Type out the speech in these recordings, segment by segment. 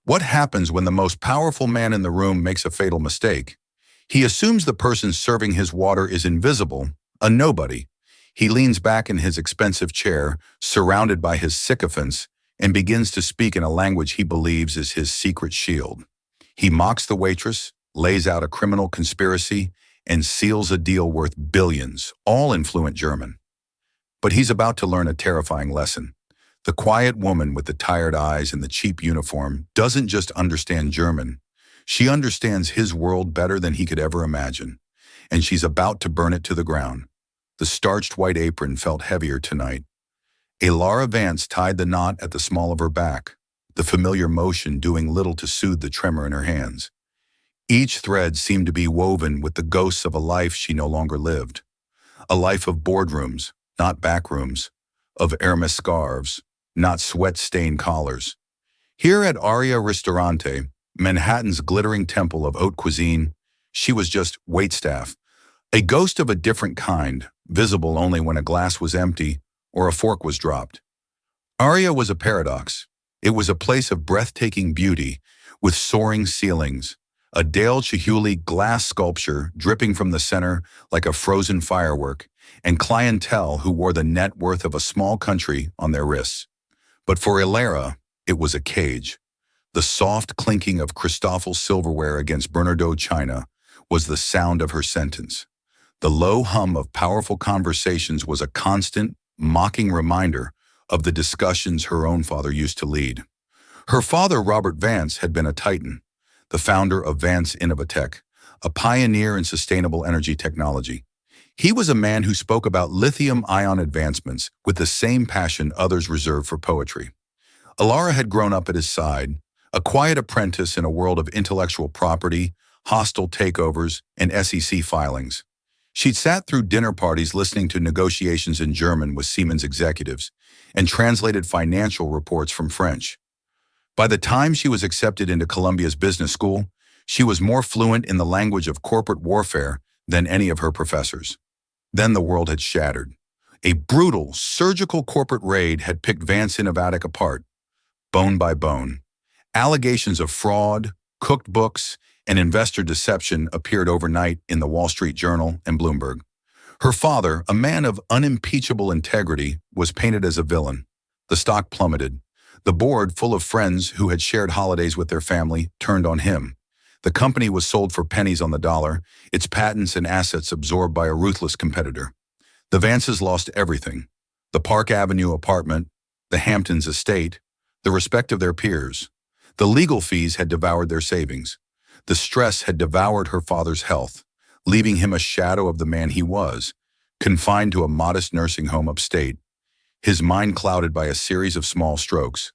What happens when the most powerful man in the room makes a fatal mistake? He assumes the person serving his water is invisible, a nobody. He leans back in his expensive chair, surrounded by his sycophants, and begins to speak in a language he believes is his secret shield. He mocks the waitress, lays out a criminal conspiracy, and seals a deal worth billions, all in fluent German. But he's about to learn a terrifying lesson. The quiet woman with the tired eyes and the cheap uniform doesn't just understand German. She understands his world better than he could ever imagine, and she's about to burn it to the ground. The starched white apron felt heavier tonight. Alara Vance tied the knot at the small of her back, the familiar motion doing little to soothe the tremor in her hands. Each thread seemed to be woven with the ghosts of a life she no longer lived. A life of boardrooms, not backrooms, of Hermes scarves, not sweat-stained collars. Here at Aria Ristorante, Manhattan's glittering temple of haute cuisine, she was just waitstaff, a ghost of a different kind, visible only when a glass was empty or a fork was dropped. Aria was a paradox. It was a place of breathtaking beauty, with soaring ceilings, a Dale Chihuly glass sculpture dripping from the center like a frozen firework, and clientele who wore the net worth of a small country on their wrists. But for Alara, it was a cage. The soft clinking of Christoffel silverware against Bernardo china was the sound of her sentence. The low hum of powerful conversations was a constant, mocking reminder of the discussions her own father used to lead. Her father, Robert Vance, had been a titan, the founder of Vance Innovatech, a pioneer in sustainable energy technology. He was a man who spoke about lithium-ion advancements with the same passion others reserve for poetry. Alara had grown up at his side, a quiet apprentice in a world of intellectual property, hostile takeovers, and SEC filings. She'd sat through dinner parties listening to negotiations in German with Siemens executives and translated financial reports from French. By the time she was accepted into Columbia's business school, she was more fluent in the language of corporate warfare than any of her professors. Then the world had shattered. A brutal, surgical corporate raid had picked Vance Innovatech apart, bone by bone. Allegations of fraud, cooked books, and investor deception appeared overnight in the Wall Street Journal and Bloomberg. Her father, a man of unimpeachable integrity, was painted as a villain. The stock plummeted. The board, full of friends who had shared holidays with their family, turned on him. The company was sold for pennies on the dollar, its patents and assets absorbed by a ruthless competitor. The Vances lost everything: the Park Avenue apartment, the Hamptons estate, the respect of their peers. The legal fees had devoured their savings. The stress had devoured her father's health, leaving him a shadow of the man he was, confined to a modest nursing home upstate, his mind clouded by a series of small strokes.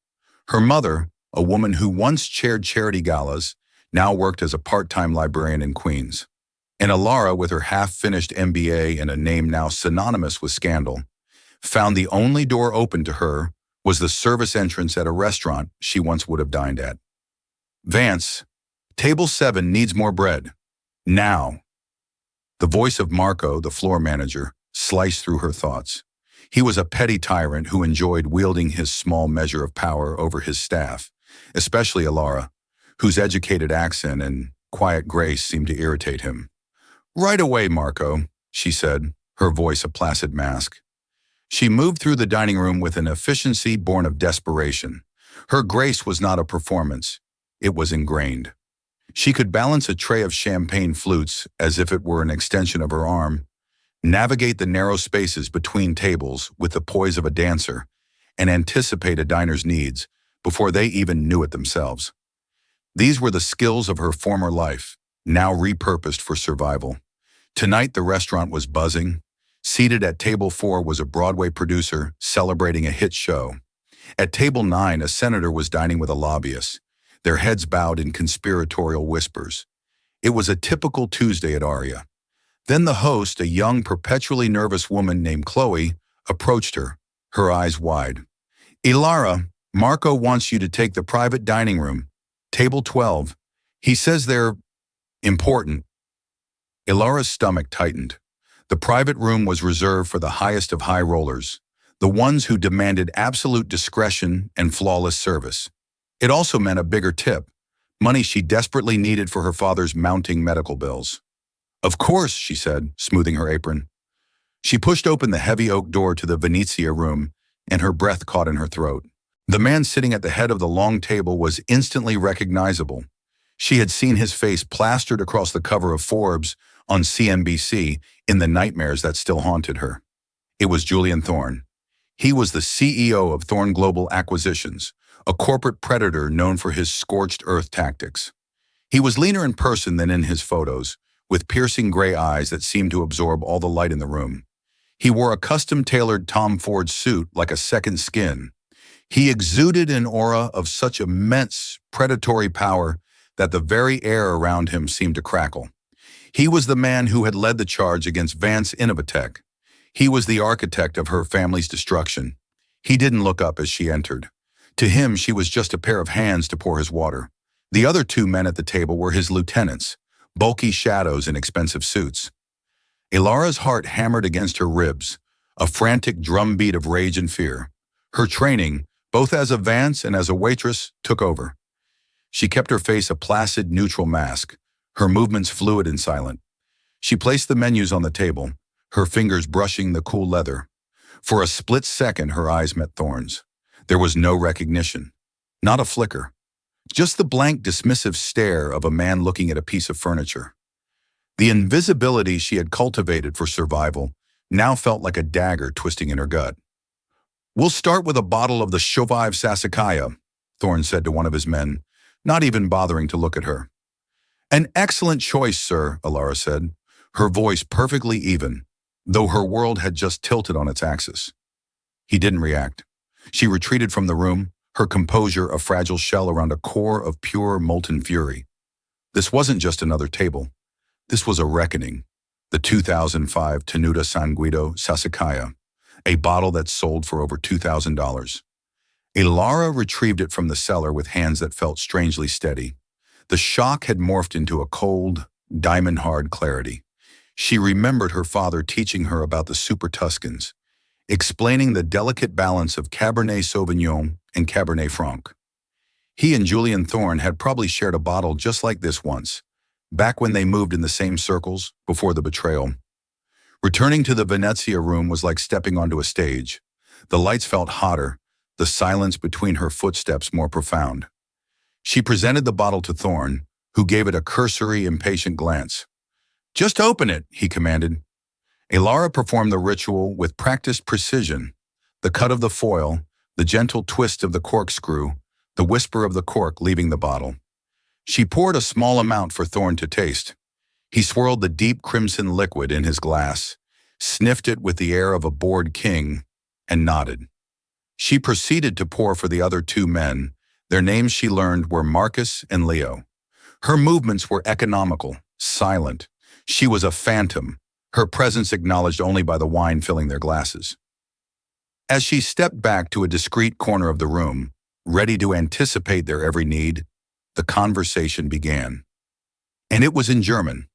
Her mother, a woman who once chaired charity galas, now worked as a part-time librarian in Queens. And Alara, with her half-finished MBA and a name now synonymous with scandal, found the only door open to her was the service entrance at a restaurant she once would have dined at. "Vance, table 7 needs more bread. Now." The voice of Marco, the floor manager, sliced through her thoughts. He was a petty tyrant who enjoyed wielding his small measure of power over his staff, especially Alara, whose educated accent and quiet grace seemed to irritate him. "Right away, Marco," she said, her voice a placid mask. She moved through the dining room with an efficiency born of desperation. Her grace was not a performance. It was ingrained. She could balance a tray of champagne flutes as if it were an extension of her arm, navigate the narrow spaces between tables with the poise of a dancer, and anticipate a diner's needs before they even knew it themselves. These were the skills of her former life, now repurposed for survival. Tonight the restaurant was buzzing. Seated at table 4 was a Broadway producer celebrating a hit show. At table 9, a senator was dining with a lobbyist, their heads bowed in conspiratorial whispers. It was a typical Tuesday at Aria. Then the host, a young, perpetually nervous woman named Chloe, approached her, her eyes wide. "Alara, Marco wants you to take the private dining room, table 12. He says they're important." Alara's stomach tightened. The private room was reserved for the highest of high rollers, the ones who demanded absolute discretion and flawless service. It also meant a bigger tip, money she desperately needed for her father's mounting medical bills. "Of course," she said, smoothing her apron. She pushed open the heavy oak door to the Venezia room, and her breath caught in her throat. The man sitting at the head of the long table was instantly recognizable. She had seen his face plastered across the cover of Forbes on CNBC in the nightmares that still haunted her. It was Julian Thorne. He was the CEO of Thorne Global Acquisitions, a corporate predator known for his scorched earth tactics. He was leaner in person than in his photos, with piercing gray eyes that seemed to absorb all the light in the room. He wore a custom-tailored Tom Ford suit like a second skin. He exuded an aura of such immense, predatory power that the very air around him seemed to crackle. He was the man who had led the charge against Vance Innovatech. He was the architect of her family's destruction. He didn't look up as she entered. To him, she was just a pair of hands to pour his water. The other two men at the table were his lieutenants, bulky shadows in expensive suits. Ilara's heart hammered against her ribs, a frantic drumbeat of rage and fear. Her training, both as a Vance and as a waitress, took over. She kept her face a placid, neutral mask, her movements fluid and silent. She placed the menus on the table, her fingers brushing the cool leather. For a split second, her eyes met Thorne's. There was no recognition, not a flicker, just the blank, dismissive stare of a man looking at a piece of furniture. The invisibility she had cultivated for survival now felt like a dagger twisting in her gut. "We'll start with a bottle of the Shovive Sassicaia," Thorne said to one of his men, not even bothering to look at her. "An excellent choice, sir," Ilara said, her voice perfectly even, though her world had just tilted on its axis. He didn't react. She retreated from the room, her composure a fragile shell around a core of pure, molten fury. This wasn't just another table. This was a reckoning. The 2005 Tenuta San Guido Sassicaia, a bottle that sold for over $2,000. Ilara retrieved it from the cellar with hands that felt strangely steady. The shock had morphed into a cold, diamond-hard clarity. She remembered her father teaching her about the Super Tuscans, explaining the delicate balance of Cabernet Sauvignon and Cabernet Franc. He and Julian Thorne had probably shared a bottle just like this once, back when they moved in the same circles before the betrayal. Returning to the Venezia room was like stepping onto a stage. The lights felt hotter, the silence between her footsteps more profound. She presented the bottle to Thorne, who gave it a cursory, impatient glance. "Just open it," he commanded. Ilara performed the ritual with practiced precision. The cut of the foil, the gentle twist of the corkscrew, the whisper of the cork leaving the bottle. She poured a small amount for Thorne to taste. He swirled the deep crimson liquid in his glass, sniffed it with the air of a bored king, and nodded. She proceeded to pour for the other two men. Their names she learned were Marcus and Leo. Her movements were economical, silent. She was a phantom, her presence acknowledged only by the wine filling their glasses. As she stepped back to a discreet corner of the room, ready to anticipate their every need, the conversation began. And it was in German.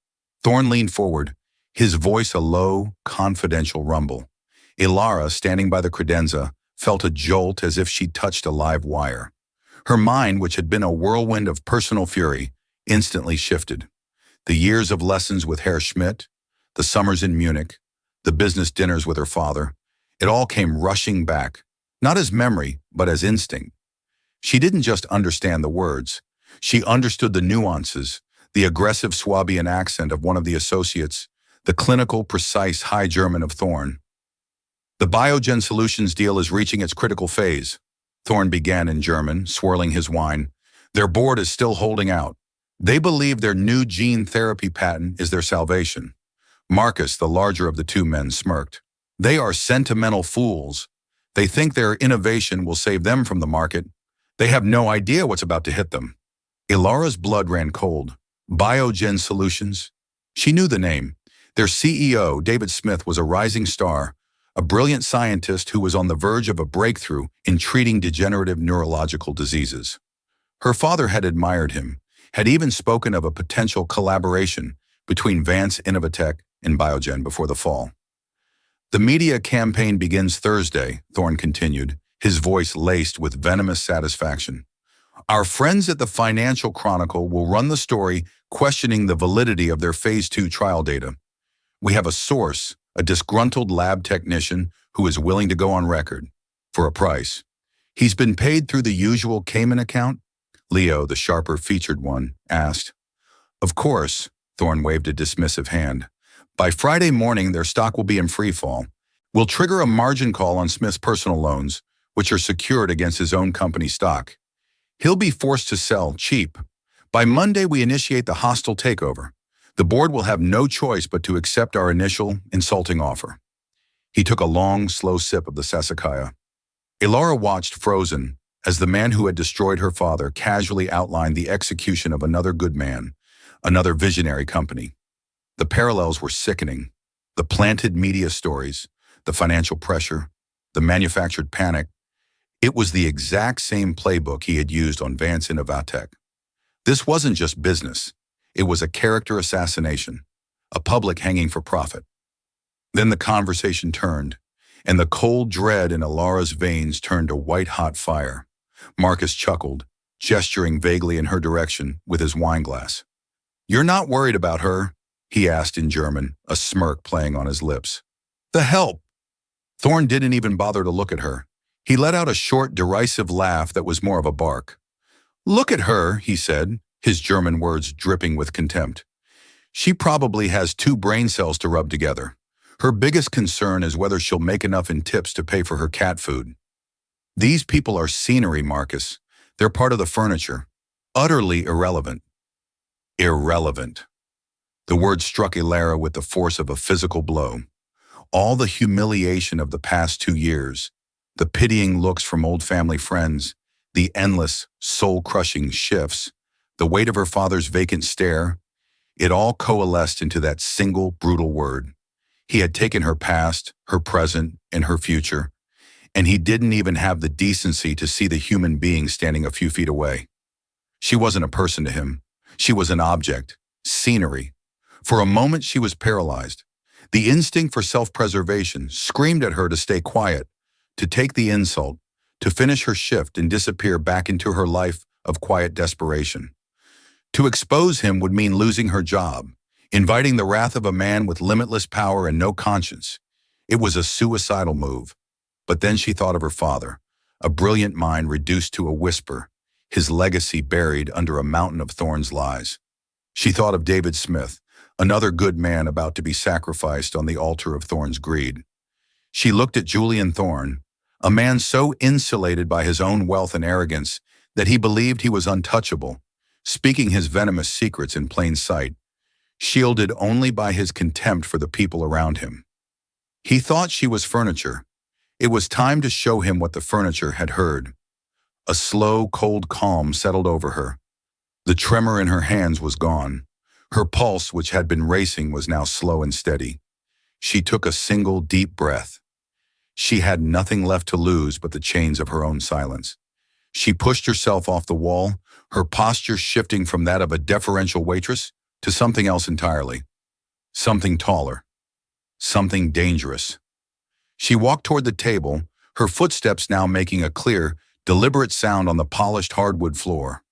Thorne leaned forward, his voice a low, confidential rumble. Ilara, standing by the credenza, felt a jolt as if she'd touched a live wire. Her mind, which had been a whirlwind of personal fury, instantly shifted. The years of lessons with Herr Schmidt, the summers in Munich, the business dinners with her father, it all came rushing back, not as memory, but as instinct. She didn't just understand the words. She understood the nuances, the aggressive Swabian accent of one of the associates, the clinical, precise High German of Thorne. "The Biogen Solutions deal is reaching its critical phase," Thorne began in German, swirling his wine. "Their board is still holding out. They believe their new gene therapy patent is their salvation." Marcus, the larger of the two men, smirked. "They are sentimental fools. They think their innovation will save them from the market. They have no idea what's about to hit them." Ilara's blood ran cold. Biogen Solutions. She knew the name. Their CEO, David Smith, was a rising star, a brilliant scientist who was on the verge of a breakthrough in treating degenerative neurological diseases. Her father had admired him, had even spoken of a potential collaboration between Vance Innovatech and Biogen before the fall. "The media campaign begins Thursday," Thorne continued, his voice laced with venomous satisfaction. Our friends at the Financial Chronicle will run the story questioning the validity of their Phase 2 trial data. We have a source, a disgruntled lab technician who is willing to go on record for a price. He's been paid through the usual Cayman account? Leo, the sharper featured one, asked. Of course, Thorne waved a dismissive hand. By Friday morning, their stock will be in free fall. We'll trigger a margin call on Smith's personal loans, which are secured against his own company stock. He'll be forced to sell cheap. By Monday, we initiate the hostile takeover. The board will have no choice but to accept our initial, insulting offer. He took a long, slow sip of the Sassicaia. Ilara watched frozen as the man who had destroyed her father casually outlined the execution of another good man, another visionary company. The parallels were sickening. The planted media stories, the financial pressure, the manufactured panic. It was the exact same playbook he had used on Vance Innovatech. This wasn't just business. It was a character assassination, a public hanging for profit. Then the conversation turned, and the cold dread in Ilara's veins turned to white-hot fire. Marcus chuckled, gesturing vaguely in her direction with his wineglass. "You're not worried about her?" he asked in German, a smirk playing on his lips. "The help!" Thorne didn't even bother to look at her. He let out a short, derisive laugh that was more of a bark. "Look at her," he said, his German words dripping with contempt. "She probably has 2 brain cells to rub together. Her biggest concern is whether she'll make enough in tips to pay for her cat food. These people are scenery, Marcus. They're part of the furniture. Utterly irrelevant." Irrelevant. The word struck Ilara with the force of a physical blow. All the humiliation of the past 2 years, the pitying looks from old family friends, the endless, soul-crushing shifts, the weight of her father's vacant stare, it all coalesced into that single brutal word. He had taken her past, her present, and her future, and he didn't even have the decency to see the human being standing a few feet away. She wasn't a person to him. She was an object, scenery. For a moment, she was paralyzed. The instinct for self-preservation screamed at her to stay quiet, to take the insult, to finish her shift and disappear back into her life of quiet desperation. To expose him would mean losing her job, inviting the wrath of a man with limitless power and no conscience. It was a suicidal move. But then she thought of her father, a brilliant mind reduced to a whisper, his legacy buried under a mountain of Thorne's lies. She thought of David Smith, another good man about to be sacrificed on the altar of Thorne's greed. She looked at Julian Thorne, a man so insulated by his own wealth and arrogance that he believed he was untouchable, speaking his venomous secrets in plain sight, shielded only by his contempt for the people around him. He thought she was furniture. It was time to show him what the furniture had heard. A slow, cold calm settled over her. The tremor in her hands was gone. Her pulse, which had been racing, was now slow and steady. She took a single deep breath. She had nothing left to lose but the chains of her own silence. She pushed herself off the wall, her posture shifting from that of a deferential waitress to something else entirely. Something taller. Something dangerous. She walked toward the table, her footsteps now making a clear, deliberate sound on the polished hardwood floor.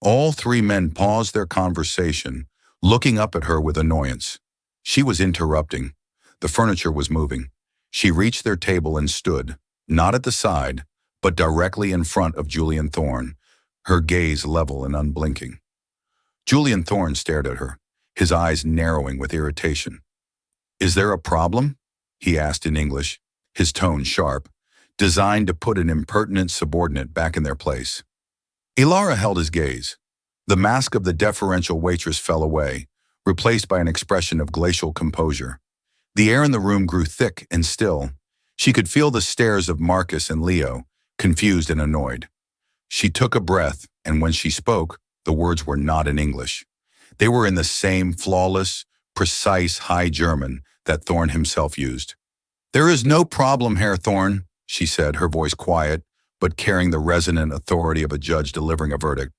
All 3 men paused their conversation, looking up at her with annoyance. She was interrupting. The furniture was moving. She reached their table and stood, not at the side, but directly in front of Julian Thorne, her gaze level and unblinking. Julian Thorne stared at her, his eyes narrowing with irritation. "Is there a problem?" he asked in English, his tone sharp, designed to put an impertinent subordinate back in their place. Ilara held his gaze. The mask of the deferential waitress fell away, replaced by an expression of glacial composure. The air in the room grew thick and still. She could feel the stares of Marcus and Leo, confused and annoyed. She took a breath, and when she spoke, the words were not in English. They were in the same flawless, precise high German that Thorne himself used. "There is no problem, Herr Thorne," she said, her voice quiet, but carrying the resonant authority of a judge delivering a verdict.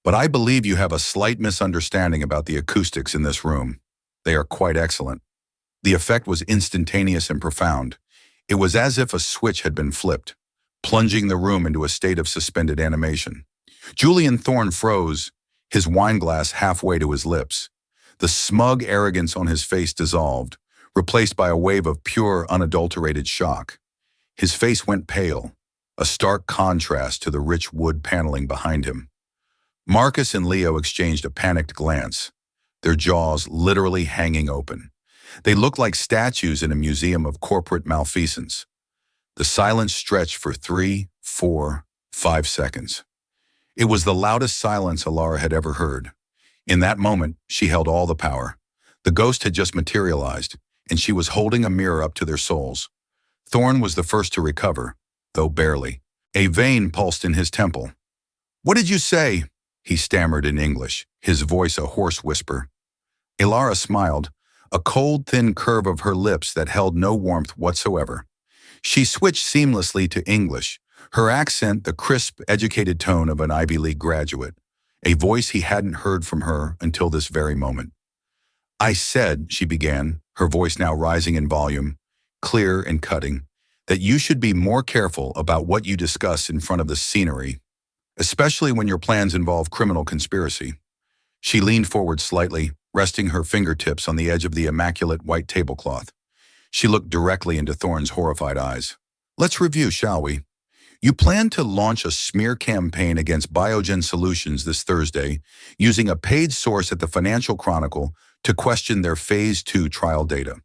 "But I believe you have a slight misunderstanding about the acoustics in this room. They are quite excellent." The effect was instantaneous and profound. It was as if a switch had been flipped, plunging the room into a state of suspended animation. Julian Thorne froze, his wineglass halfway to his lips. The smug arrogance on his face dissolved, replaced by a wave of pure, unadulterated shock. His face went pale, a stark contrast to the rich wood paneling behind him. Marcus and Leo exchanged a panicked glance, their jaws literally hanging open. They looked like statues in a museum of corporate malfeasance. The silence stretched for 3, 4, 5 seconds. It was the loudest silence Alara had ever heard. In that moment, she held all the power. The ghost had just materialized, and she was holding a mirror up to their souls. Thorne was the first to recover, though barely. A vein pulsed in his temple. "What did you say?" he stammered in English, his voice a hoarse whisper. Alara smiled, a cold, thin curve of her lips that held no warmth whatsoever. She switched seamlessly to English, her accent the crisp, educated tone of an Ivy League graduate, a voice he hadn't heard from her until this very moment. "I said," she began, her voice now rising in volume, clear and cutting, "that you should be more careful about what you discuss in front of the scenery, especially when your plans involve criminal conspiracy." She leaned forward slightly, resting her fingertips on the edge of the immaculate white tablecloth. She looked directly into Thorne's horrified eyes. "Let's review, shall we? You plan to launch a smear campaign against Biogen Solutions this Thursday, using a paid source at the Financial Chronicle to question their Phase 2 trial data.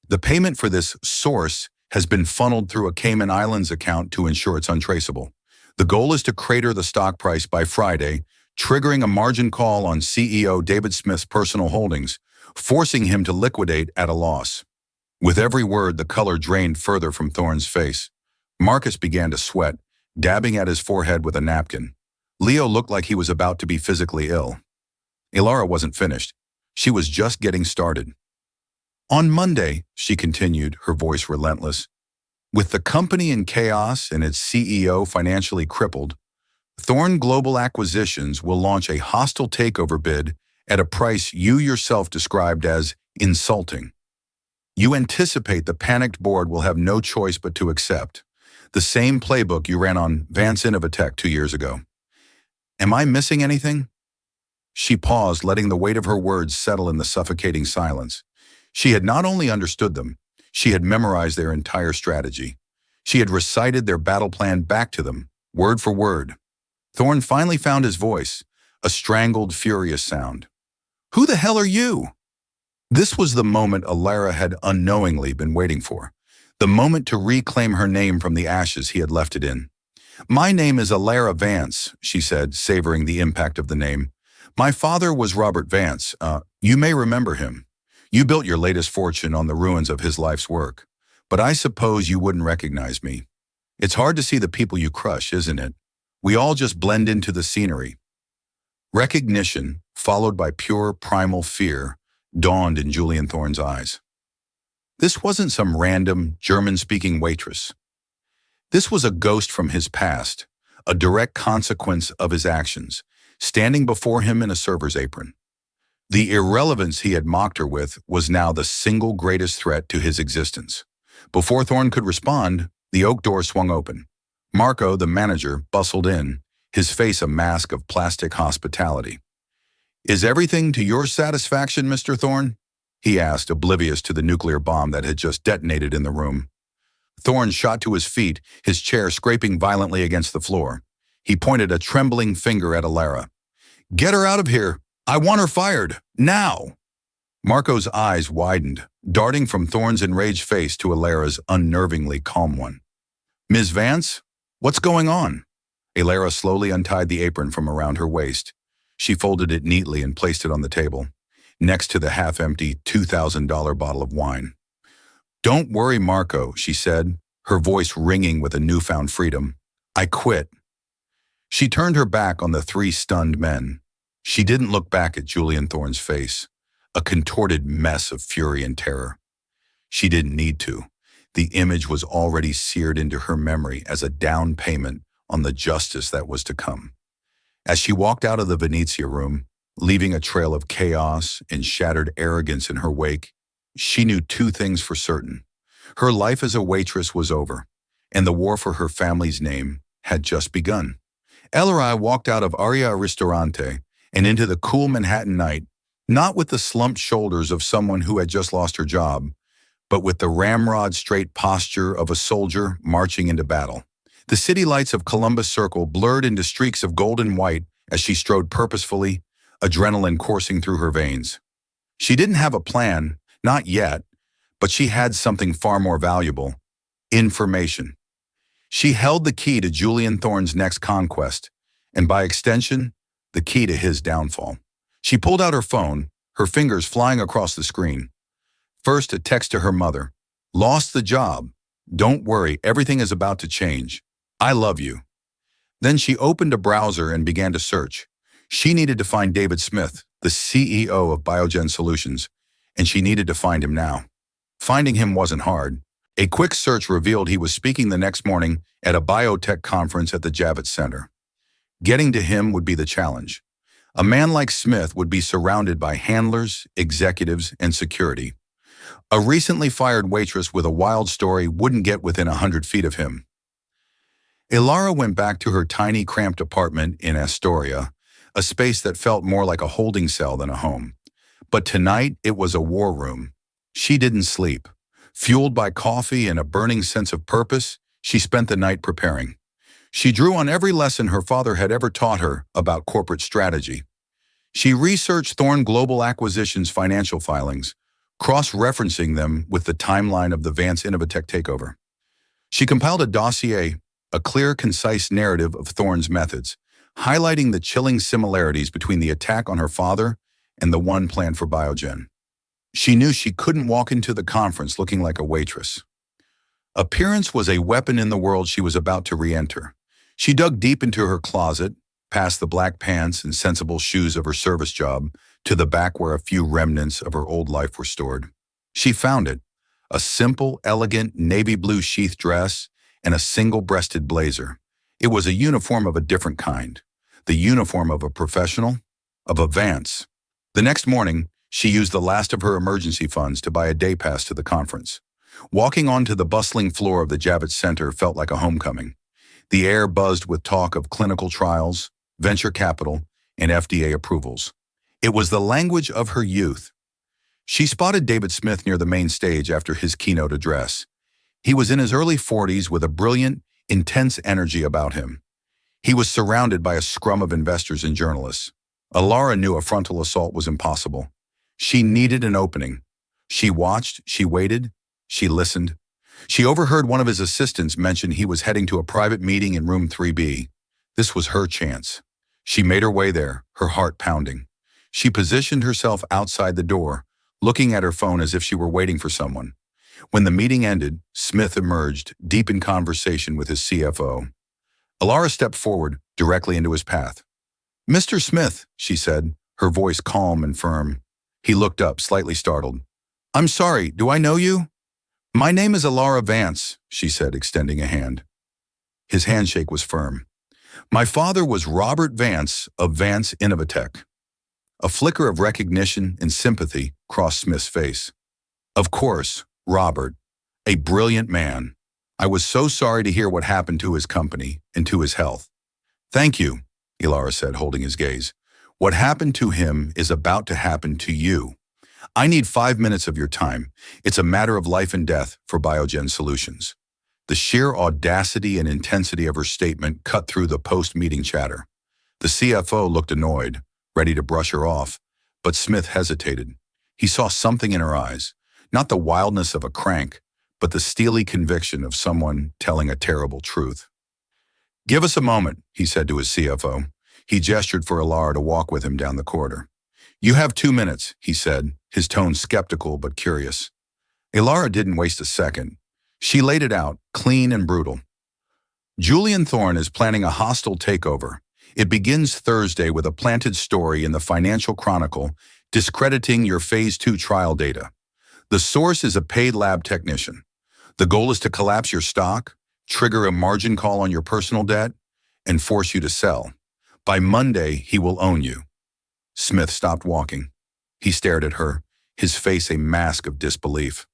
The payment for this source has been funneled through a Cayman Islands account to ensure it's untraceable. The goal is to crater the stock price by Friday, triggering a margin call on CEO David Smith's personal holdings, forcing him to liquidate at a loss." With every word, the color drained further from Thorne's face. Marcus began to sweat, dabbing at his forehead with a napkin. Leo looked like he was about to be physically ill. Alara wasn't finished. She was just getting started. "On Monday," she continued, her voice relentless, "with the company in chaos and its CEO financially crippled, Thorne Global Acquisitions will launch a hostile takeover bid at a price you yourself described as insulting. You anticipate the panicked board will have no choice but to accept. The same playbook you ran on Vance Innovatech 2 years ago. Am I missing anything?" She paused, letting the weight of her words settle in the suffocating silence. She had not only understood them, she had memorized their entire strategy. She had recited their battle plan back to them, word for word. Thorne finally found his voice, a strangled, furious sound. "Who the hell are you?" This was the moment Alara had unknowingly been waiting for. The moment to reclaim her name from the ashes he had left it in. "My name is Alara Vance," she said, savoring the impact of the name. "My father was Robert Vance. You may remember him. You built your latest fortune on the ruins of his life's work. But I suppose you wouldn't recognize me. It's hard to see the people you crush, isn't it? We all just blend into the scenery." Recognition, followed by pure primal fear, dawned in Julian Thorne's eyes. This wasn't some random, German-speaking waitress. This was a ghost from his past, a direct consequence of his actions, standing before him in a server's apron. The irrelevance he had mocked her with was now the single greatest threat to his existence. Before Thorne could respond, the oak door swung open. Marco, the manager, bustled in, his face a mask of plastic hospitality. "Is everything to your satisfaction, Mr. Thorne?" he asked, oblivious to the nuclear bomb that had just detonated in the room. Thorne shot to his feet, his chair scraping violently against the floor. He pointed a trembling finger at Alara. "Get her out of here! I want her fired! Now!" Marco's eyes widened, darting from Thorne's enraged face to Alara's unnervingly calm one. "Ms. Vance, what's going on?" Alara slowly untied the apron from around her waist. She folded it neatly and placed it on the table, next to the half-empty $2,000 bottle of wine. "Don't worry, Marco," she said, her voice ringing with a newfound freedom. "I quit." She turned her back on the 3 stunned men. She didn't look back at Julian Thorne's face, a contorted mess of fury and terror. She didn't need to. The image was already seared into her memory as a down payment on the justice that was to come. As she walked out of the Venezia room, leaving a trail of chaos and shattered arrogance in her wake, she knew 2 things for certain. Her life as a waitress was over, and the war for her family's name had just begun. Ellery walked out of Aria Ristorante and into the cool Manhattan night, not with the slumped shoulders of someone who had just lost her job, but with the ramrod-straight posture of a soldier marching into battle. The city lights of Columbus Circle blurred into streaks of golden white as she strode purposefully, adrenaline coursing through her veins. She didn't have a plan, not yet, but she had something far more valuable: information. She held the key to Julian Thorne's next conquest, and by extension, the key to his downfall. She pulled out her phone, her fingers flying across the screen. First, a text to her mother. "Lost the job. Don't worry, everything is about to change. I love you." Then she opened a browser and began to search. She needed to find David Smith, the CEO of Biogen Solutions, and she needed to find him now. Finding him wasn't hard. A quick search revealed he was speaking the next morning at a biotech conference at the Javits Center. Getting to him would be the challenge. A man like Smith would be surrounded by handlers, executives, and security. A recently fired waitress with a wild story wouldn't get within 100 feet of him. Ilara went back to her tiny, cramped apartment in Astoria, a space that felt more like a holding cell than a home. But tonight, it was a war room. She didn't sleep. Fueled by coffee and a burning sense of purpose, she spent the night preparing. She drew on every lesson her father had ever taught her about corporate strategy. She researched Thorne Global Acquisition's financial filings, cross-referencing them with the timeline of the Vance Innovatech takeover. She compiled a dossier, a clear, concise narrative of Thorne's methods, highlighting the chilling similarities between the attack on her father and the one planned for Biogen. She knew she couldn't walk into the conference looking like a waitress. Appearance was a weapon in the world she was about to re-enter. She dug deep into her closet, past the black pants and sensible shoes of her service job, to the back where a few remnants of her old life were stored. She found it: a simple, elegant, navy blue sheath dress and a single-breasted blazer. It was a uniform of a different kind, the uniform of a professional, of a Vance. The next morning, she used the last of her emergency funds to buy a day pass to the conference. Walking onto the bustling floor of the Javits Center felt like a homecoming. The air buzzed with talk of clinical trials, venture capital, and FDA approvals. It was the language of her youth. She spotted David Smith near the main stage after his keynote address. He was in his early 40s with a brilliant, intense energy about him. He was surrounded by a scrum of investors and journalists. Ilara knew a frontal assault was impossible. She needed an opening. She watched, she waited, she listened. She overheard one of his assistants mention he was heading to a private meeting in room 3B. This was her chance. She made her way there, her heart pounding. She positioned herself outside the door, looking at her phone as if she were waiting for someone. When the meeting ended, Smith emerged, deep in conversation with his CFO. Ilara stepped forward, directly into his path. "Mr. Smith," she said, her voice calm and firm. He looked up, slightly startled. "I'm sorry, do I know you?" "My name is Ilara Vance," she said, extending a hand. His handshake was firm. "My father was Robert Vance of Vance Innovatech." A flicker of recognition and sympathy crossed Smith's face. "Of course, Robert. A brilliant man. I was so sorry to hear what happened to his company and to his health." "Thank you," Ilara said, holding his gaze. "What happened to him is about to happen to you. I need 5 minutes of your time. It's a matter of life and death for Biogen Solutions." The sheer audacity and intensity of her statement cut through the post-meeting chatter. The CFO looked annoyed, ready to brush her off, but Smith hesitated. He saw something in her eyes, not the wildness of a crank, but the steely conviction of someone telling a terrible truth. "Give us a moment," he said to his CFO. He gestured for Ilara to walk with him down the corridor. "You have 2 minutes," he said, his tone skeptical but curious. Ilara didn't waste a second. She laid it out, clean and brutal. "Julian Thorne is planning a hostile takeover. It begins Thursday with a planted story in the Financial Chronicle discrediting your Phase 2 trial data. The source is a paid lab technician. The goal is to collapse your stock, trigger a margin call on your personal debt, and force you to sell. By Monday, he will own you." Smith stopped walking. He stared at her, his face a mask of disbelief.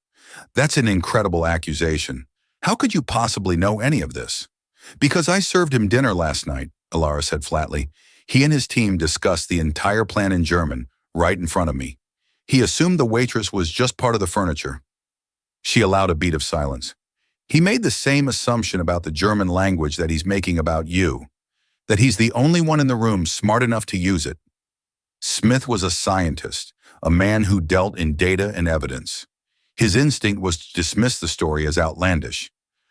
"That's an incredible accusation. How could you possibly know any of this?" "Because I served him dinner last night. Alara said flatly. He and his team discussed the entire plan in German, right in front of me. He assumed the waitress was just part of the furniture. She allowed a beat of silence. He made the same assumption about the German language that he's making about you, that he's the only one in the room smart enough to use it. Smith was a scientist, a man who dealt in data and evidence. His instinct was to dismiss the story as outlandish,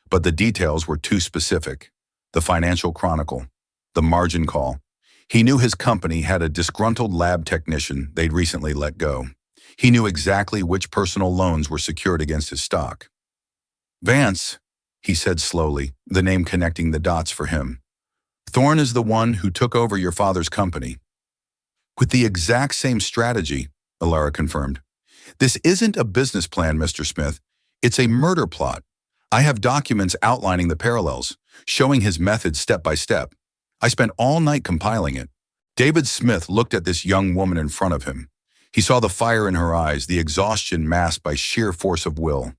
but the details were too specific. The financial chronicle, the margin call. He knew his company had a disgruntled lab technician they'd recently let go. He knew exactly which personal loans were secured against his stock. Vance, he said slowly, the name connecting the dots for him. Thorne is the one who took over your father's company. With the exact same strategy, Alara confirmed. This isn't a business plan, Mr. Smith. It's a murder plot. I have documents outlining the parallels, showing his methods step by step. I spent all night compiling it. David Smith looked at this young woman in front of him. He saw the fire in her eyes, the exhaustion masked by sheer force of will.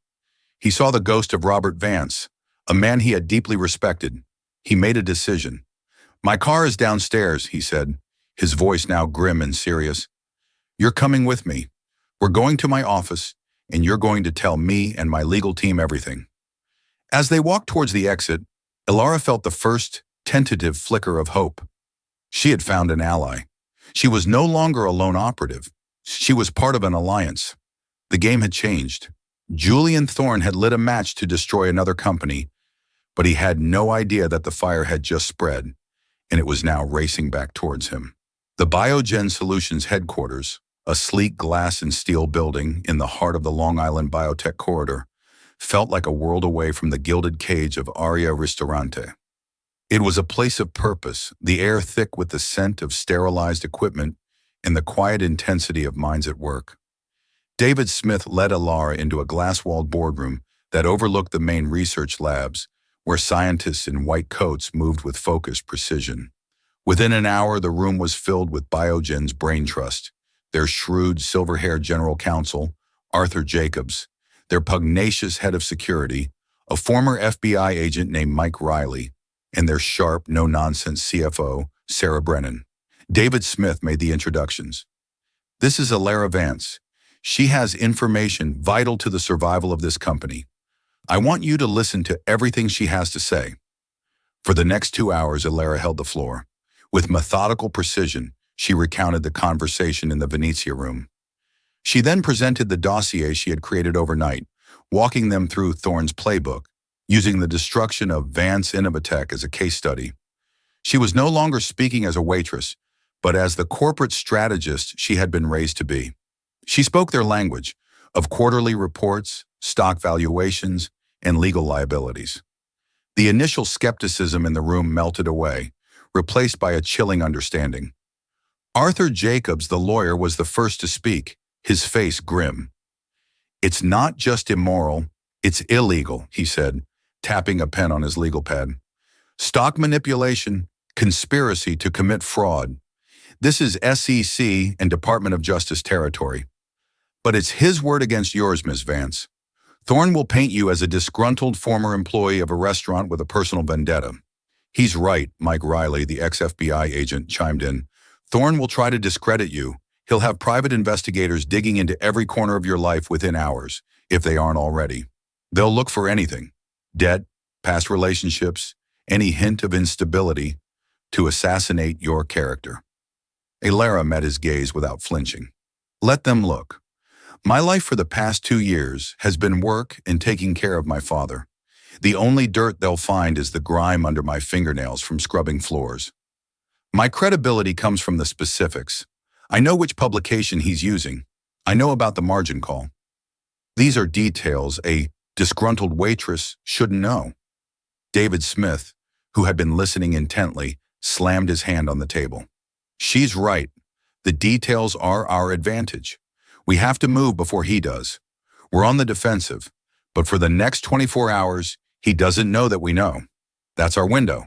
He saw the ghost of Robert Vance, a man he had deeply respected. He made a decision. My car is downstairs, he said, his voice now grim and serious. You're coming with me. We're going to my office, and you're going to tell me and my legal team everything. As they walked towards the exit, Alara felt the first tentative flicker of hope. She had found an ally. She was no longer a lone operative. She was part of an alliance. The game had changed. Julian Thorne had lit a match to destroy another company, but he had no idea that the fire had just spread, and it was now racing back towards him. The Biogen Solutions headquarters, a sleek glass and steel building in the heart of the Long Island biotech corridor, felt like a world away from the gilded cage of Aria Ristorante. It was a place of purpose, the air thick with the scent of sterilized equipment and the quiet intensity of minds at work. David Smith led Alara into a glass-walled boardroom that overlooked the main research labs, where scientists in white coats moved with focused precision. Within an hour, the room was filled with Biogen's brain trust, their shrewd, silver-haired general counsel, Arthur Jacobs, their pugnacious head of security, a former FBI agent named Mike Riley, and their sharp, no-nonsense CFO, Sarah Brennan. David Smith made the introductions. This is Alara Vance. She has information vital to the survival of this company. I want you to listen to everything she has to say. For the next 2 hours, Alara held the floor. With methodical precision, she recounted the conversation in the Venezia room. She then presented the dossier she had created overnight, walking them through Thorne's playbook, using the destruction of Vance Innovatech as a case study. She was no longer speaking as a waitress, but as the corporate strategist she had been raised to be. She spoke their language of quarterly reports, stock valuations, and legal liabilities. The initial skepticism in the room melted away, replaced by a chilling understanding. Arthur Jacobs, the lawyer, was the first to speak, his face grim. It's not just immoral, it's illegal, he said, tapping a pen on his legal pad. Stock manipulation, conspiracy to commit fraud. This is SEC and Department of Justice territory. But it's his word against yours, Ms. Vance. Thorne will paint you as a disgruntled former employee of a restaurant with a personal vendetta. He's right, Mike Riley, the ex-FBI agent, chimed in. Thorne will try to discredit you. He'll have private investigators digging into every corner of your life within hours, if they aren't already. They'll look for anything, debt, past relationships, any hint of instability, to assassinate your character. Alara met his gaze without flinching. Let them look. My life for the past 2 years has been work and taking care of my father. The only dirt they'll find is the grime under my fingernails from scrubbing floors. My credibility comes from the specifics. I know which publication he's using. I know about the margin call. These are details a disgruntled waitress shouldn't know. David Smith, who had been listening intently, slammed his hand on the table. She's right. The details are our advantage. We have to move before he does. We're on the defensive, but for the next 24 hours, he doesn't know that we know. That's our window.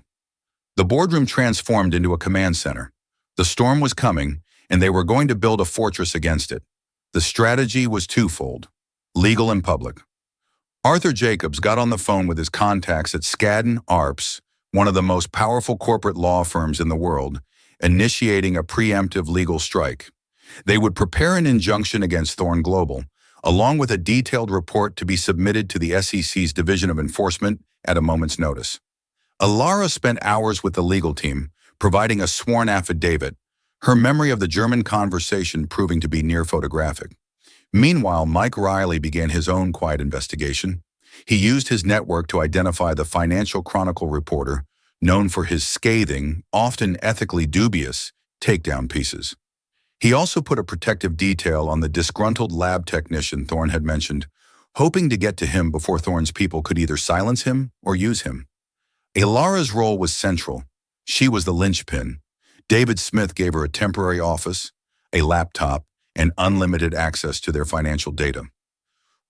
The boardroom transformed into a command center. The storm was coming, and they were going to build a fortress against it. The strategy was twofold, legal and public. Arthur Jacobs got on the phone with his contacts at Skadden Arps, one of the most powerful corporate law firms in the world, initiating a preemptive legal strike. They would prepare an injunction against Thorn Global, along with a detailed report to be submitted to the SEC's Division of Enforcement at a moment's notice. Alara spent hours with the legal team, providing a sworn affidavit, her memory of the German conversation proving to be near photographic. Meanwhile, Mike Riley began his own quiet investigation. He used his network to identify the Financial Chronicle reporter, known for his scathing, often ethically dubious, takedown pieces. He also put a protective detail on the disgruntled lab technician Thorn had mentioned, hoping to get to him before Thorn's people could either silence him or use him. Alara's role was central. She was the linchpin. David Smith gave her a temporary office, a laptop, and unlimited access to their financial data.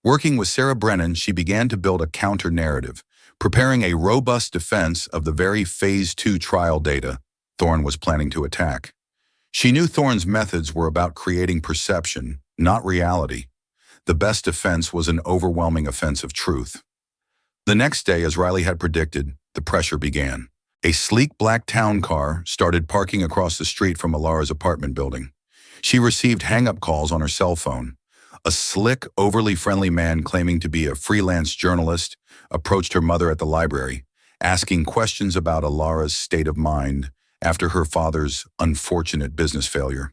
Working with Sarah Brennan, she began to build a counter-narrative, preparing a robust defense of the very Phase 2 trial data Thorn was planning to attack. She knew Thorn's methods were about creating perception, not reality. The best defense was an overwhelming offense of truth. The next day, as Riley had predicted, the pressure began. A sleek black town car started parking across the street from Alara's apartment building. She received hang-up calls on her cell phone. A slick, overly friendly man claiming to be a freelance journalist approached her mother at the library, asking questions about Alara's state of mind after her father's unfortunate business failure.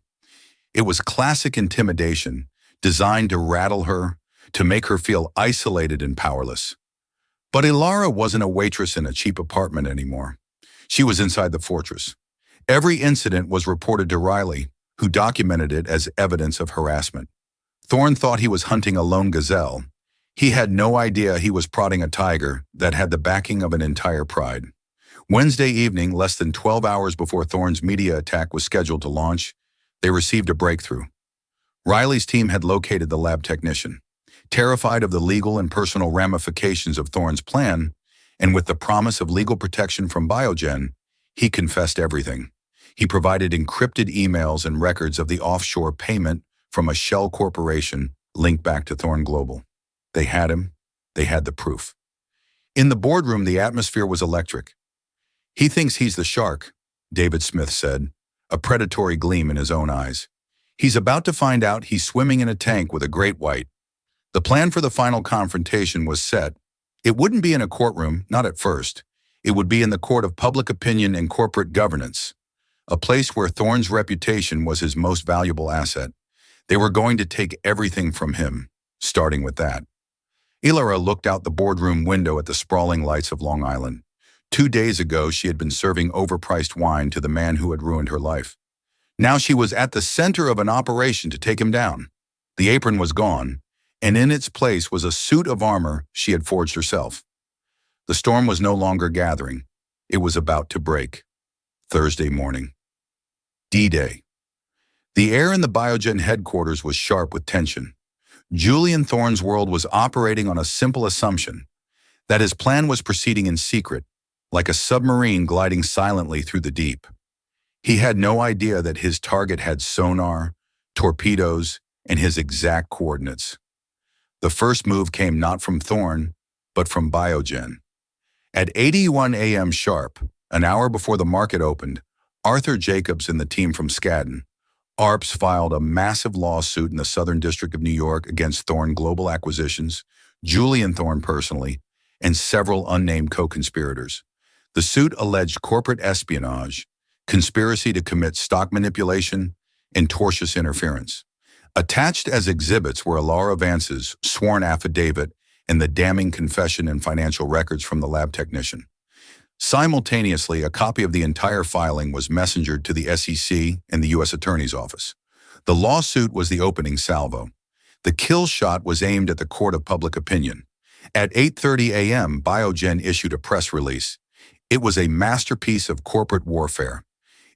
It was classic intimidation, designed to rattle her, to make her feel isolated and powerless. But Alara wasn't a waitress in a cheap apartment anymore. She was inside the fortress. Every incident was reported to Riley, who documented it as evidence of harassment. Thorn thought he was hunting a lone gazelle. He had no idea he was prodding a tiger that had the backing of an entire pride. Wednesday evening, less than 12 hours before Thorn's media attack was scheduled to launch, they received a breakthrough. Riley's team had located the lab technician. Terrified of the legal and personal ramifications of Thorn's plan, and with the promise of legal protection from Biogen, he confessed everything. He provided encrypted emails and records of the offshore payment from a shell corporation linked back to Thorn Global. They had him. They had the proof. In the boardroom, the atmosphere was electric. "He thinks he's the shark," David Smith said, a predatory gleam in his own eyes. "He's about to find out he's swimming in a tank with a great white." The plan for the final confrontation was set. It wouldn't be in a courtroom, not at first. It would be in the court of public opinion and corporate governance, a place where Thorn's reputation was his most valuable asset. They were going to take everything from him, starting with that. Alara looked out the boardroom window at the sprawling lights of Long Island. 2 days ago, she had been serving overpriced wine to the man who had ruined her life. Now she was at the center of an operation to take him down. The apron was gone, and in its place was a suit of armor she had forged herself. The storm was no longer gathering. It was about to break. Thursday morning. D-Day. The air in the Biogen headquarters was sharp with tension. Julian Thorn's world was operating on a simple assumption, that his plan was proceeding in secret, like a submarine gliding silently through the deep. He had no idea that his target had sonar, torpedoes, and his exact coordinates. The first move came not from Thorn, but from Biogen. At 8:01 a.m. sharp, an hour before the market opened, Arthur Jacobs and the team from Skadden, ARPS, filed a massive lawsuit in the Southern District of New York against Thorn Global Acquisitions, Julian Thorn personally, and several unnamed co-conspirators. The suit alleged corporate espionage, conspiracy to commit stock manipulation, and tortious interference. Attached as exhibits were Alara Vance's sworn affidavit and the damning confession and financial records from the lab technician. Simultaneously, a copy of the entire filing was messengered to the SEC and the U.S. Attorney's Office. The lawsuit was the opening salvo. The kill shot was aimed at the court of public opinion. At 8:30 a.m., Biogen issued a press release. It was a masterpiece of corporate warfare.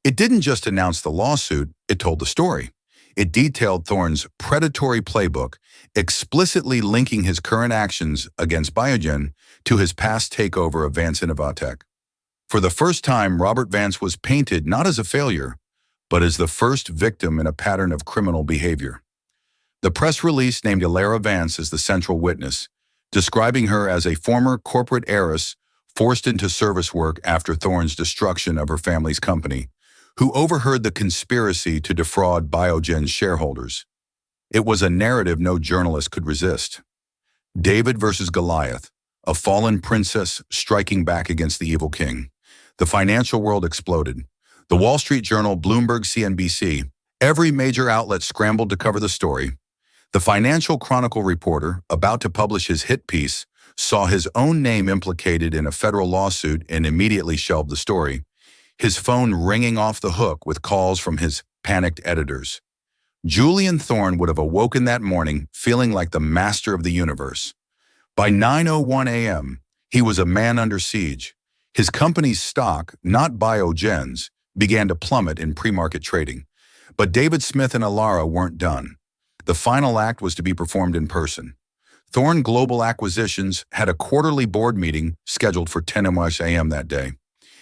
It didn't just announce the lawsuit, it told the story. It detailed Thorn's predatory playbook, explicitly linking his current actions against Biogen to his past takeover of Vance Innovatech. For the first time, Robert Vance was painted not as a failure, but as the first victim in a pattern of criminal behavior. The press release named Alara Vance as the central witness, describing her as a former corporate heiress forced into service work after Thorne's destruction of her family's company, who overheard the conspiracy to defraud Biogen's shareholders. It was a narrative no journalist could resist. David versus Goliath, a fallen princess striking back against the evil king. The financial world exploded. The Wall Street Journal, Bloomberg, CNBC, every major outlet scrambled to cover the story. The Financial Chronicle reporter, about to publish his hit piece, saw his own name implicated in a federal lawsuit and immediately shelved the story, his phone ringing off the hook with calls from his panicked editors. Julian Thorne would have awoken that morning feeling like the master of the universe. By 9:01 a.m., he was a man under siege. His company's stock, not Biogen's, began to plummet in pre-market trading. But David Smith and Alara weren't done. The final act was to be performed in person. Thorne Global Acquisitions had a quarterly board meeting scheduled for 10 a.m. that day.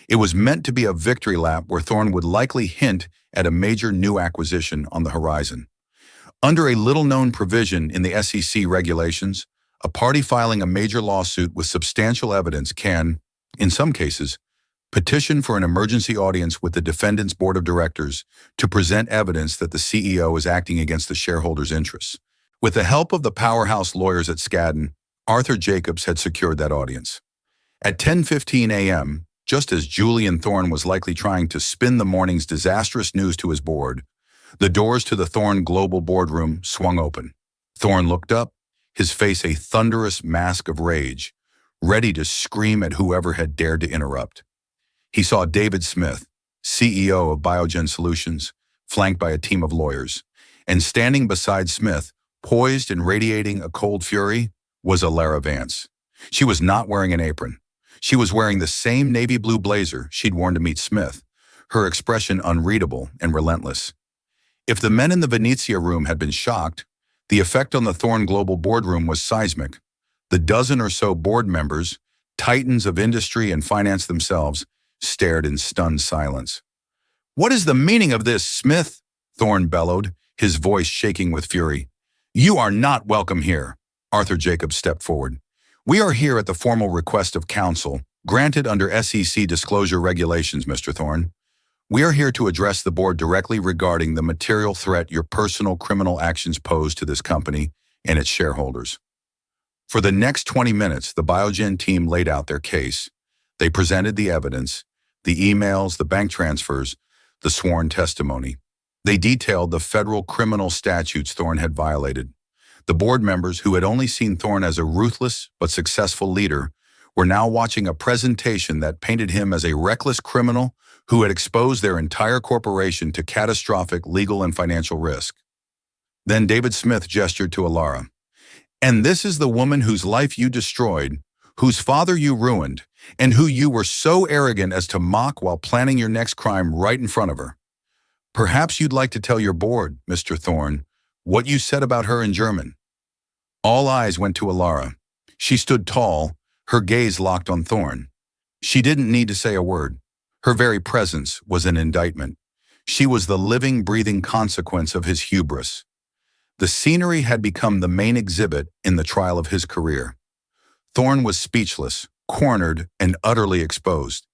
It was meant to be a victory lap where Thorne would likely hint at a major new acquisition on the horizon. Under a little-known provision in the SEC regulations, a party filing a major lawsuit with substantial evidence can, in some cases, petition for an emergency audience with the defendant's board of directors to present evidence that the CEO is acting against the shareholders' interests. With the help of the powerhouse lawyers at Skadden, Arthur Jacobs had secured that audience. At 10:15 a.m., just as Julian Thorne was likely trying to spin the morning's disastrous news to his board, the doors to the Thorne Global boardroom swung open. Thorne looked up, his face a thunderous mask of rage, ready to scream at whoever had dared to interrupt. He saw David Smith, CEO of Biogen Solutions, flanked by a team of lawyers, and standing beside Smith, poised and radiating a cold fury, was Alara Vance. She was not wearing an apron. She was wearing the same navy blue blazer she'd worn to meet Smith, her expression unreadable and relentless. If the men in the Venezia room had been shocked, the effect on the Thorne Global boardroom was seismic. The dozen or so board members, titans of industry and finance themselves, stared in stunned silence. "What is the meaning of this, Smith?" Thorne bellowed, his voice shaking with fury. "You are not welcome here." Arthur Jacobs stepped forward. "We are here at the formal request of counsel, granted under SEC disclosure regulations, Mr. Thorne. We are here to address the board directly regarding the material threat your personal criminal actions pose to this company and its shareholders." For the next 20 minutes, the Biogen team laid out their case. They presented the evidence, the emails, the bank transfers, the sworn testimony. They detailed the federal criminal statutes Thorne had violated. The board members, who had only seen Thorne as a ruthless but successful leader, were now watching a presentation that painted him as a reckless criminal who had exposed their entire corporation to catastrophic legal and financial risk. Then David Smith gestured to Alara. "And this is the woman whose life you destroyed, whose father you ruined, and who you were so arrogant as to mock while planning your next crime right in front of her. Perhaps you'd like to tell your board, Mr. Thorne, what you said about her in German." All eyes went to Alara. She stood tall, her gaze locked on Thorne. She didn't need to say a word. Her very presence was an indictment. She was the living, breathing consequence of his hubris. The scenery had become the main exhibit in the trial of his career. Thorne was speechless, cornered, and utterly exposed.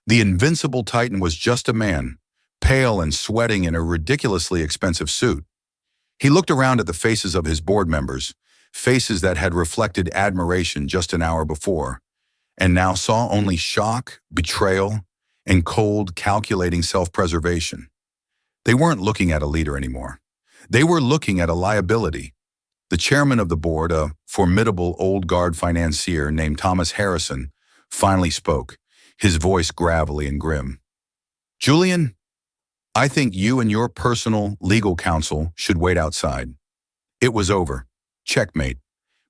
The invincible titan was just a man, pale and sweating in a ridiculously expensive suit. He looked around at the faces of his board members, faces that had reflected admiration just an hour before, and now saw only shock, betrayal, and cold, calculating self-preservation. They weren't looking at a leader anymore. They were looking at a liability. The chairman of the board, a formidable old guard financier named Thomas Harrison, finally spoke, his voice gravelly and grim. "Julian, I think you and your personal legal counsel should wait outside." It was over. Checkmate.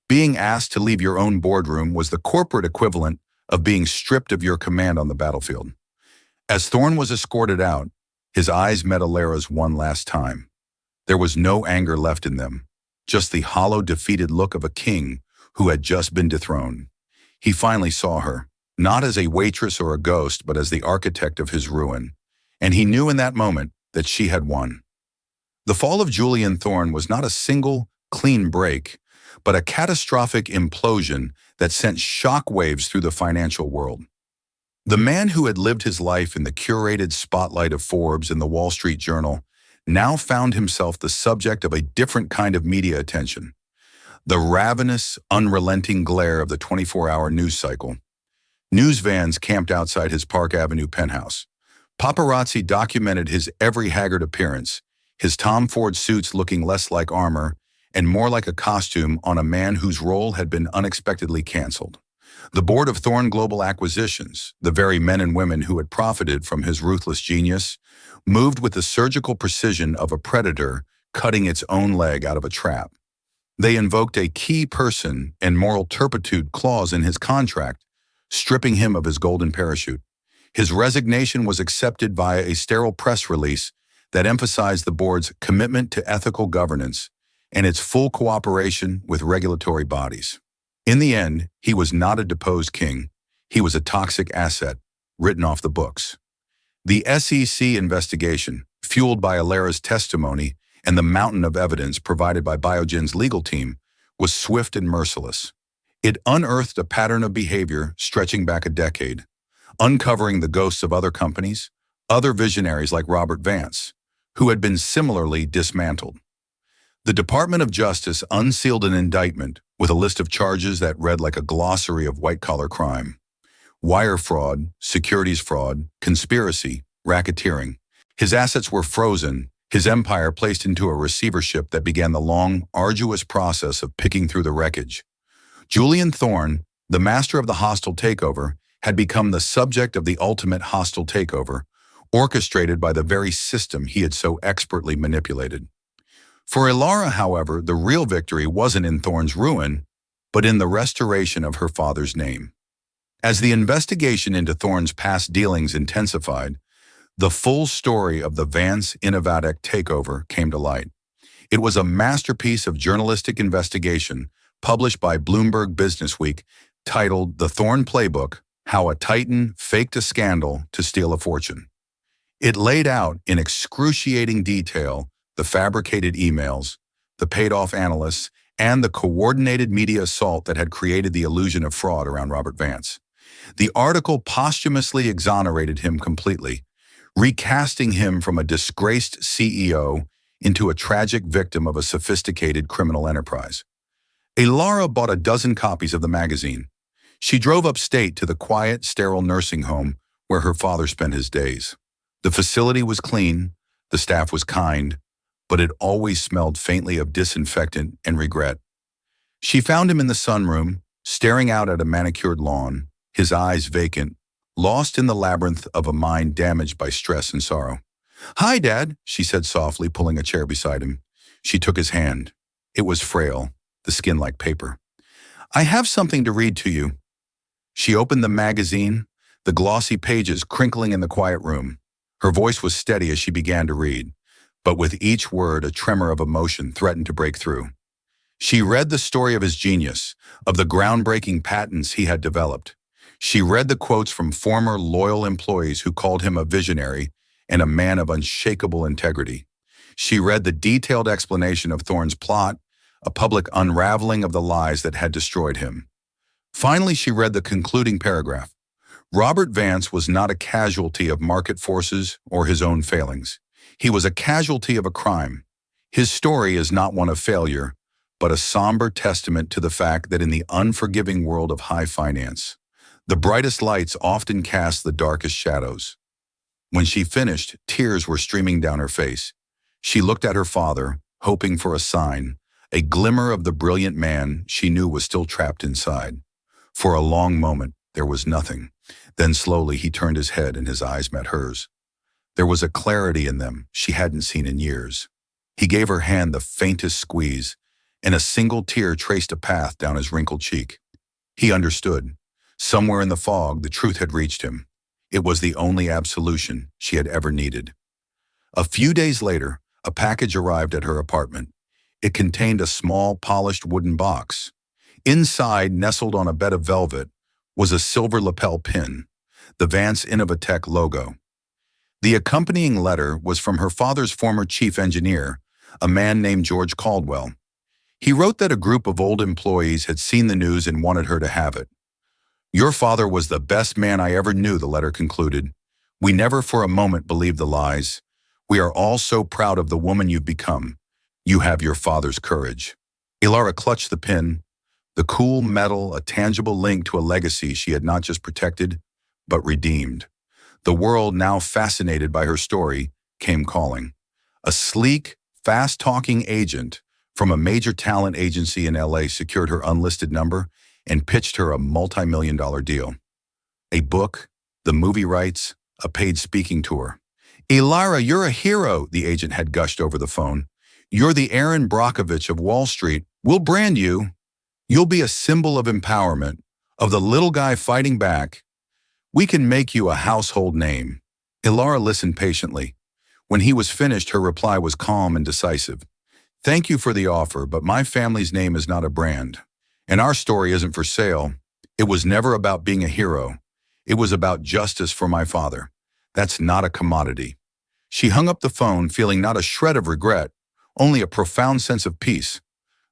Being asked to leave your own boardroom was the corporate equivalent of being stripped of your command on the battlefield. As Thorne was escorted out, his eyes met Alara's one last time. There was no anger left in them, just the hollow, defeated look of a king who had just been dethroned. He finally saw her, not as a waitress or a ghost, but as the architect of his ruin, and he knew in that moment that she had won. The fall of Julian Thorne was not a single, clean break, but a catastrophic implosion that sent shockwaves through the financial world. The man who had lived his life in the curated spotlight of Forbes and the Wall Street Journal now found himself the subject of a different kind of media attention. The ravenous, unrelenting glare of the 24-hour news cycle. News vans camped outside his Park Avenue penthouse. Paparazzi documented his every haggard appearance, his Tom Ford suits looking less like armor and more like a costume on a man whose role had been unexpectedly canceled. The board of Thorn Global Acquisitions, the very men and women who had profited from his ruthless genius, moved with the surgical precision of a predator cutting its own leg out of a trap. They invoked a key person and moral turpitude clause in his contract, stripping him of his golden parachute. His resignation was accepted via a sterile press release that emphasized the board's commitment to ethical governance and its full cooperation with regulatory bodies. In the end, he was not a deposed king. He was a toxic asset, written off the books. The SEC investigation, fueled by Alara's testimony and the mountain of evidence provided by Biogen's legal team, was swift and merciless. It unearthed a pattern of behavior stretching back a decade, uncovering the ghosts of other companies, other visionaries like Robert Vance, who had been similarly dismantled. The Department of Justice unsealed an indictment with a list of charges that read like a glossary of white-collar crime: wire fraud, securities fraud, conspiracy, racketeering. His assets were frozen, his empire placed into a receivership that began the long, arduous process of picking through the wreckage. Julian Thorne, the master of the hostile takeover, had become the subject of the ultimate hostile takeover, orchestrated by the very system he had so expertly manipulated. For Alara, however, the real victory wasn't in Thorne's ruin, but in the restoration of her father's name. As the investigation into Thorne's past dealings intensified, the full story of the Vance Innovatec takeover came to light. It was a masterpiece of journalistic investigation published by Bloomberg Businessweek, titled The Thorne Playbook: How a Titan Faked a Scandal to Steal a Fortune. It laid out in excruciating detail the fabricated emails, the paid-off analysts, and the coordinated media assault that had created the illusion of fraud around Robert Vance. The article posthumously exonerated him completely, recasting him from a disgraced CEO into a tragic victim of a sophisticated criminal enterprise. Alara bought a dozen copies of the magazine. She drove upstate to the quiet, sterile nursing home where her father spent his days. The facility was clean, the staff was kind, but it always smelled faintly of disinfectant and regret. She found him in the sunroom, staring out at a manicured lawn, his eyes vacant, lost in the labyrinth of a mind damaged by stress and sorrow. "Hi, Dad," she said softly, pulling a chair beside him. She took his hand. It was frail, the skin like paper. "I have something to read to you." She opened the magazine, the glossy pages crinkling in the quiet room. Her voice was steady as she began to read, but with each word a tremor of emotion threatened to break through. She read the story of his genius, of the groundbreaking patents he had developed. She read the quotes from former loyal employees who called him a visionary and a man of unshakable integrity. She read the detailed explanation of Thorne's plot, a public unraveling of the lies that had destroyed him. Finally, she read the concluding paragraph. Robert Vance was not a casualty of market forces or his own failings. He was a casualty of a crime. His story is not one of failure, but a somber testament to the fact that in the unforgiving world of high finance, the brightest lights often cast the darkest shadows. When she finished, tears were streaming down her face. She looked at her father, hoping for a sign, a glimmer of the brilliant man she knew was still trapped inside. For a long moment, there was nothing. Then slowly he turned his head and his eyes met hers. There was a clarity in them she hadn't seen in years. He gave her hand the faintest squeeze, and a single tear traced a path down his wrinkled cheek. He understood. Somewhere in the fog, the truth had reached him. It was the only absolution she had ever needed. A few days later, a package arrived at her apartment. It contained a small, polished wooden box. Inside, nestled on a bed of velvet, was a silver lapel pin, the Vance Innovatec logo. The accompanying letter was from her father's former chief engineer, a man named George Caldwell. He wrote that a group of old employees had seen the news and wanted her to have it. Your father was the best man I ever knew, the letter concluded. We never for a moment believed the lies. We are all so proud of the woman you've become. You have your father's courage. Ilara clutched the pin, the cool metal, a tangible link to a legacy she had not just protected, but redeemed. The world, now fascinated by her story, came calling. A sleek, fast-talking agent from a major talent agency in LA secured her unlisted number and pitched her a multi-million-dollar deal. A book, the movie rights, a paid speaking tour. Ilara, you're a hero, the agent had gushed over the phone. You're the Aaron Brockovich of Wall Street. We'll brand you. You'll be a symbol of empowerment, of the little guy fighting back. We can make you a household name. Ilara listened patiently. When he was finished, her reply was calm and decisive. Thank you for the offer, but my family's name is not a brand. And our story isn't for sale. It was never about being a hero. It was about justice for my father. That's not a commodity. She hung up the phone, feeling not a shred of regret, only a profound sense of peace.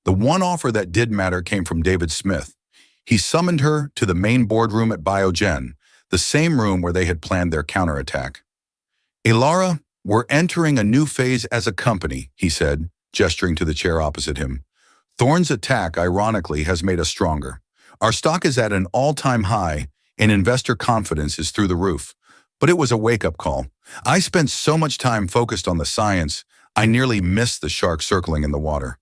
The one offer that did matter came from David Smith. He summoned her to the main boardroom at Biogen, the same room where they had planned their counterattack. Ilara, we're entering a new phase as a company, he said, gesturing to the chair opposite him. Thorne's attack, ironically, has made us stronger. Our stock is at an all-time high, and investor confidence is through the roof. But it was a wake-up call. I spent so much time focused on the science, I nearly missed the shark circling in the water.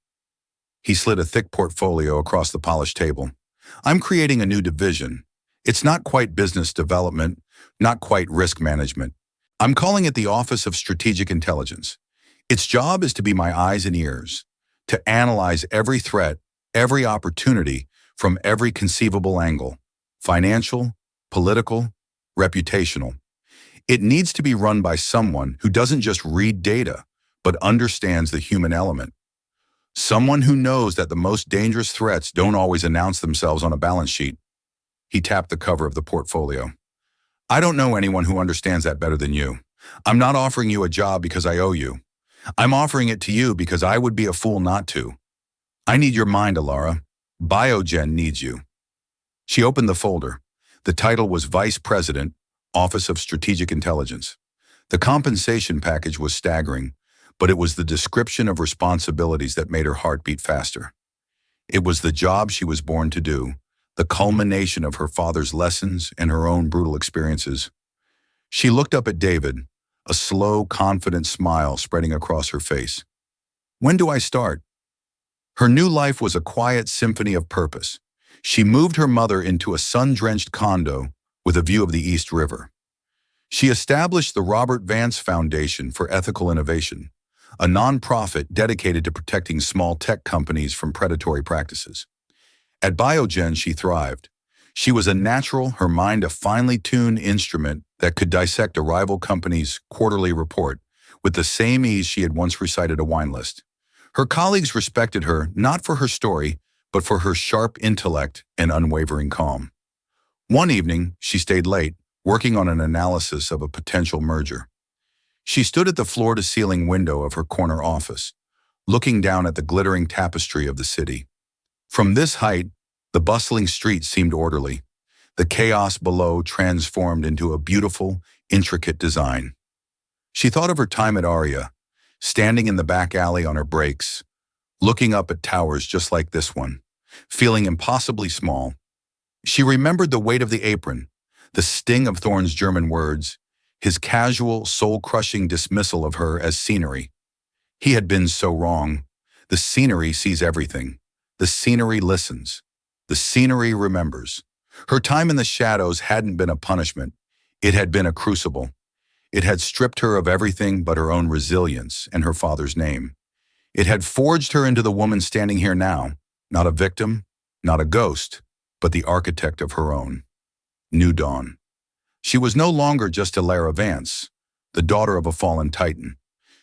He slid a thick portfolio across the polished table. I'm creating a new division. It's not quite business development, not quite risk management. I'm calling it the Office of Strategic Intelligence. Its job is to be my eyes and ears, to analyze every threat, every opportunity from every conceivable angle, financial, political, reputational. It needs to be run by someone who doesn't just read data, but understands the human element. Someone who knows that the most dangerous threats don't always announce themselves on a balance sheet. He tapped the cover of the portfolio. I don't know anyone who understands that better than you. I'm not offering you a job because I owe you. I'm offering it to you because I would be a fool not to. I need your mind, Ilara. Biogen needs you. She opened the folder. The title was Vice President, Office of Strategic Intelligence. The compensation package was staggering, but it was the description of responsibilities that made her heart beat faster. It was the job she was born to do, the culmination of her father's lessons and her own brutal experiences. She looked up at David, a slow, confident smile spreading across her face. When do I start? Her new life was a quiet symphony of purpose. She moved her mother into a sun-drenched condo with a view of the East River. She established the Robert Vance Foundation for Ethical Innovation, a nonprofit dedicated to protecting small tech companies from predatory practices. At Biogen, she thrived. She was a natural, her mind a finely tuned instrument that could dissect a rival company's quarterly report with the same ease she had once recited a wine list. Her colleagues respected her not for her story, but for her sharp intellect and unwavering calm. One evening, she stayed late, working on an analysis of a potential merger. She stood at the floor-to-ceiling window of her corner office, looking down at the glittering tapestry of the city. From this height, the bustling streets seemed orderly. The chaos below transformed into a beautiful, intricate design. She thought of her time at Aria, standing in the back alley on her breaks, looking up at towers just like this one, feeling impossibly small. She remembered the weight of the apron, the sting of Thorne's German words, his casual, soul-crushing dismissal of her as scenery. He had been so wrong. The scenery sees everything. The scenery listens. The scenery remembers. Her time in the shadows hadn't been a punishment. It had been a crucible. It had stripped her of everything but her own resilience and her father's name. It had forged her into the woman standing here now, not a victim, not a ghost, but the architect of her own. New dawn. She was no longer just Ilara Vance, the daughter of a fallen titan.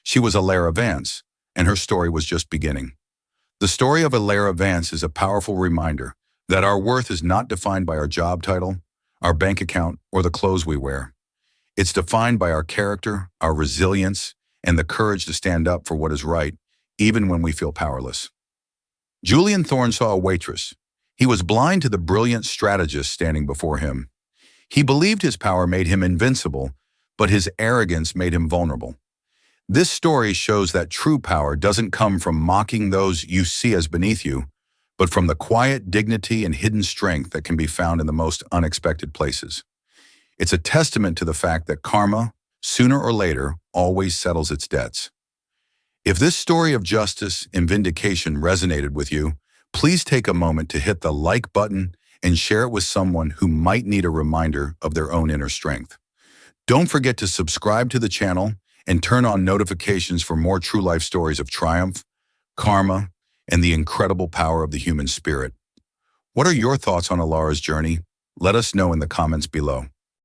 She was Ilara Vance, and her story was just beginning. The story of Ilara Vance is a powerful reminder that our worth is not defined by our job title, our bank account, or the clothes we wear. It's defined by our character, our resilience, and the courage to stand up for what is right, even when we feel powerless. Julian Thorne saw a waitress. He was blind to the brilliant strategist standing before him. He believed his power made him invincible, but his arrogance made him vulnerable. This story shows that true power doesn't come from mocking those you see as beneath you, but from the quiet dignity and hidden strength that can be found in the most unexpected places. It's a testament to the fact that karma, sooner or later, always settles its debts. If this story of justice and vindication resonated with you, please take a moment to hit the like button and share it with someone who might need a reminder of their own inner strength. Don't forget to subscribe to the channel and turn on notifications for more true life stories of triumph, karma, and the incredible power of the human spirit. What are your thoughts on Alara's journey? Let us know in the comments below.